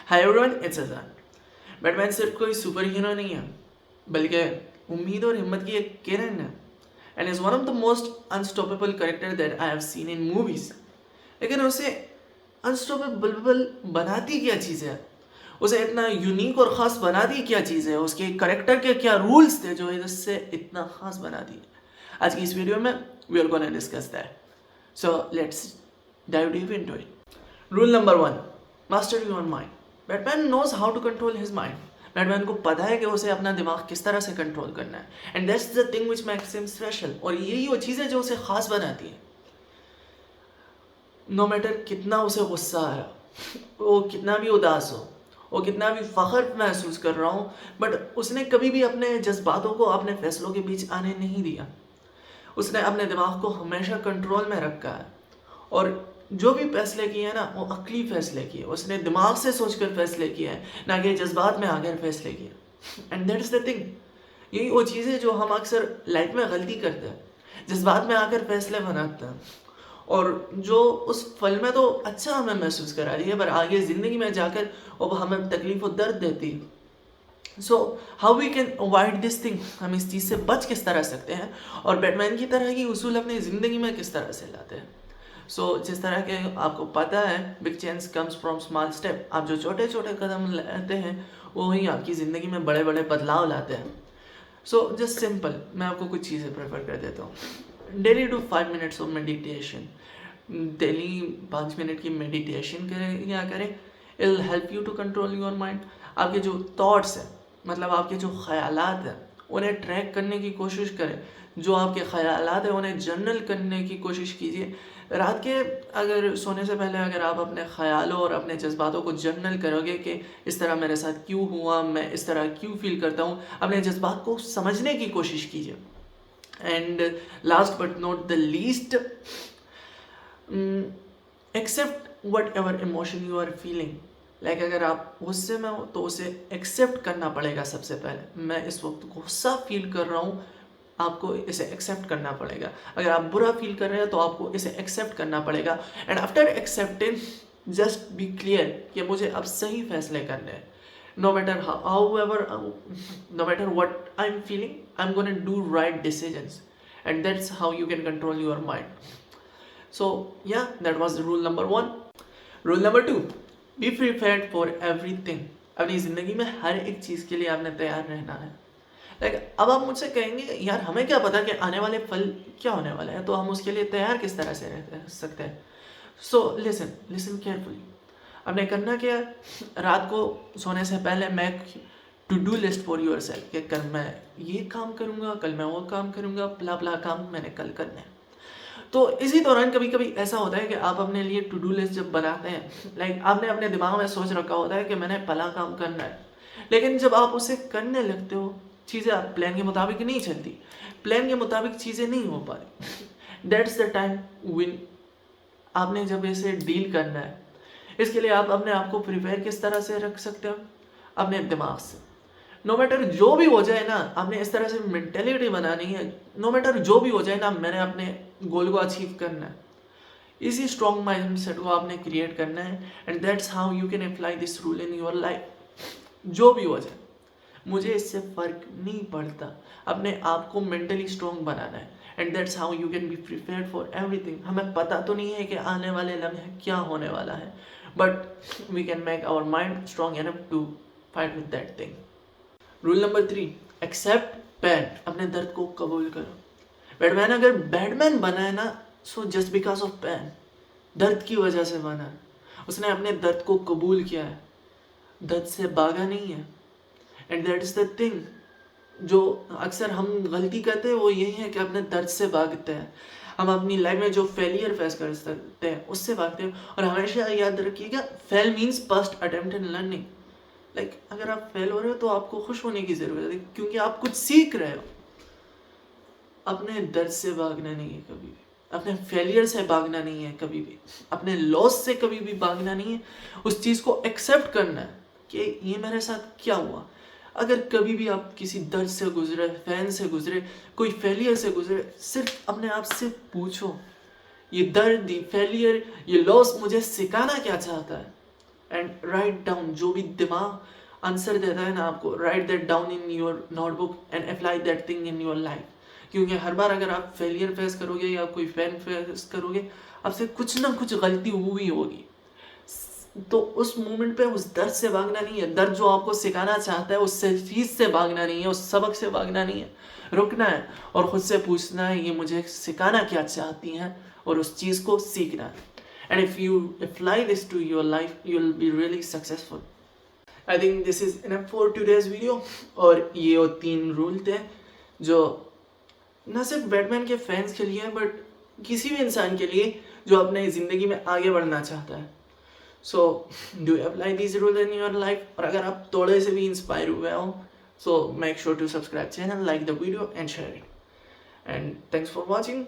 Hi everyone, it's अज़ान। Batman सिर्फ कोई सुपर हीरो नहीं है, बल्कि उम्मीद और हिम्मत की एक किरण है and is one of the most unstoppable character that I have seen in movies. लेकिन उसे अनस्टॉपेबल बनाती क्या चीज़ है, उसे इतना यूनिक और ख़ास बनाती क्या चीज़ है, उसके कैरेक्टर के क्या रूल्स थे जो इससे इतना ख़ास बना दिए। आज की इस वीडियो में we are gonna discuss that, so let's dive deep into it. Rule number 1, master your mind. Batman knows how to control his mind. Batman को पता है कि उसे अपना दिमाग किस तरह से कंट्रोल करना है and that's the thing which makes him special. और यही वो चीज़ है जो उसे खास बनाती है। नो मैटर कितना उसे गुस्सा आ रहा, वो कितना भी उदास हो, वो कितना भी फ़ख्र महसूस कर रहा हूँ, बट उसने कभी भी अपने जज्बातों को अपने फैसलों के बीच आने नहीं दिया। उसने अपने दिमाग को हमेशा कंट्रोल में रखा है और जो भी फैसले किए हैं ना, वो अक्ली फैसले किए। उसने दिमाग से सोचकर फैसले किए हैं, ना कि जज्बात में आकर फैसले किए। And that is the thing. यही वो चीज़ है जो हम अक्सर लाइफ में गलती करते हैं, जज्बात में आकर फैसले बनाते हैं और जो उस पल में तो अच्छा हमें महसूस करा रही है, पर आगे ज़िंदगी में जाकर वो हमें तकलीफ और दर्द देती है। So how we can avoid this thing, हम इस चीज़ से बच किस तरह सकते हैं और बैटमैन की तरह की उसूल अपनी ज़िंदगी में किस तरह से लाते हैं। जिस तरह के आपको पता है, big change comes from small step. आप जो छोटे छोटे कदम लेते हैं वो ही आपकी ज़िंदगी में बड़े बड़े बदलाव लाते हैं। जस्ट सिंपल, मैं आपको कुछ चीज़ें प्रेफर कर देता हूँ। Daily do 5 minutes of meditation. Daily 5 minute की मेडिटेशन करें या करें, it will help you to control your mind. आपके जो थॉट्स हैं, मतलब आपके जो ख्यालात हैं, उन्हें ट्रैक करने की कोशिश करें। जो आपके ख्यालात हैं उन्हें जर्नल करने की कोशिश कीजिए। रात के अगर सोने से पहले अगर आप अपने ख्यालों और अपने जज्बातों को जर्नल करोगे कि इस तरह मेरे साथ क्यों हुआ, मैं इस तरह क्यों फील करता हूँ, अपने जज्बात को समझने की कोशिश कीजिए। And last but not the least, accept whatever emotion you are feeling. Like अगर आप गुस्से में हो तो उसे एक्सेप्ट करना पड़ेगा। सबसे पहले, मैं इस वक्त गुस्सा फील कर रहा हूँ, आपको इसे एक्सेप्ट करना पड़ेगा। अगर आप बुरा फील कर रहे हैं तो आपको इसे एक्सेप्ट करना पड़ेगा। And after accepting, just be clear कि मुझे अब सही फैसले करने हैं। No matter how ever, no matter what I am feeling, I am gonna do right decisions and that's how you can control your mind. So yeah, that was rule number 1. Rule number 2, be prepared for everything. अपनी ज़िंदगी में हर एक चीज़ के लिए आपने तैयार रहना है। अब आप मुझसे कहेंगे यार हमें क्या पता कि आने वाले पल क्या होने वाले हैं, तो हम उसके लिए तैयार किस तरह से रह सकते हैं। Listen carefully. आपने करना क्या है, रात को सोने से पहले make to do list for yourself कि कल मैं ये काम करूँगा, कल मैं वो काम करूँगा, भला भला काम मैंने कल करना है। तो इसी दौरान कभी कभी ऐसा होता है कि आप अपने लिए टू डू लिस्ट जब बनाते हैं, लाइक आपने अपने दिमाग में सोच रखा होता है कि मैंने भला काम करना है, लेकिन जब आप उसे करने लगते हो, चीज़ें आप प्लान के मुताबिक नहीं चलती, प्लान के मुताबिक चीज़ें नहीं हो पाती। दैट्स द टाइम विन आपने जब इसे डील करना है, इसके लिए आप अपने आप को प्रिपेयर किस तरह से रख सकते हो, अपने दिमाग से। नो मैटर जो भी हो जाए ना, आपने इस तरह से मेंटेलिटी बनानी है, नो मैटर जो भी हो जाए ना, मैंने अपने गोल को अचीव करना है। इसी स्ट्रॉन्ग माइंड सेट को आपने क्रिएट करना है and that's how you can apply this rule in your life. जो भी हो जाए, मुझे इससे फ़र्क नहीं पड़ता, अपने आप को मेंटली स्ट्रॉन्ग बनाना है and that's how you can be prepared for everything. हमें पता तो नहीं है कि आने वाले लम्हे क्या होने वाला है, but we can make our mind strong enough to fight with that thing. Rule number 3, accept pain. अपने दर्द को कबूल करो। बैटमैन अगर बैटमैन बना है ना, so just because of pain, दर्द की वजह से बना है। उसने अपने दर्द को कबूल किया है, दर्द से भागा नहीं है। And that is the thing, जो अक्सर हम गलती करते हैं वो यही है कि अपने दर्द से भागते हैं। हम अपनी लाइफ में जो फेलियर फेस कर सकते हैं उससे भागते हैं। और हमेशा याद रखिएगा, fail means first attempt in learning. Like अगर आप फेल हो रहे हो तो आपको खुश होने की ज़रूरत है, क्योंकि आप कुछ सीख रहे हो। अपने दर्द से भागना नहीं है कभी भी, अपने फेलियर से भागना नहीं है कभी भी, अपने लॉस से कभी भी भागना नहीं है। उस चीज़ को एक्सेप्ट करना है कि ये मेरे साथ क्या हुआ। अगर कभी भी आप किसी दर्द से गुजरे, फैन से गुजरे, कोई फेलियर से गुजरे, सिर्फ अपने आप से पूछो, ये दर्द, ये फेलियर, ये लॉस मुझे सिखाना क्या चाहता है। एंड राइट डाउन, जो भी दिमाग आंसर देता है ना आपको, right that down in your notebook and apply that thing in your life. क्योंकि हर बार अगर आप फेलियर फेस करोगे या कोई पेन फेस करोगे, आपसे कुछ ना कुछ गलती हुई होगी। तो उस मोमेंट पे उस दर्द से भागना नहीं है, दर्द जो आपको सिखाना चाहता है उस चीज से भागना नहीं है, उस सबक से भागना नहीं है, रुकना है और खुद से पूछना है ये मुझे सिखाना क्या चाहती हैं, और उस चीज को सीखना है। And if you apply this to your life, you will be really successful. I think this is enough for today's video. और ये वो 3 रूल थे जो न सिर्फ बैटमैन के फैंस के लिए बट किसी भी इंसान के लिए जो अपने ज़िंदगी में आगे बढ़ना चाहता है। So do apply this rule in your life. और अगर आप थोड़े से भी इंस्पायर हुए हो, so make sure to subscribe channel, like the video and share it. And thanks for watching,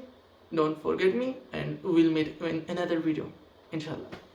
don't forget me, and we'll meet in another video, inshallah.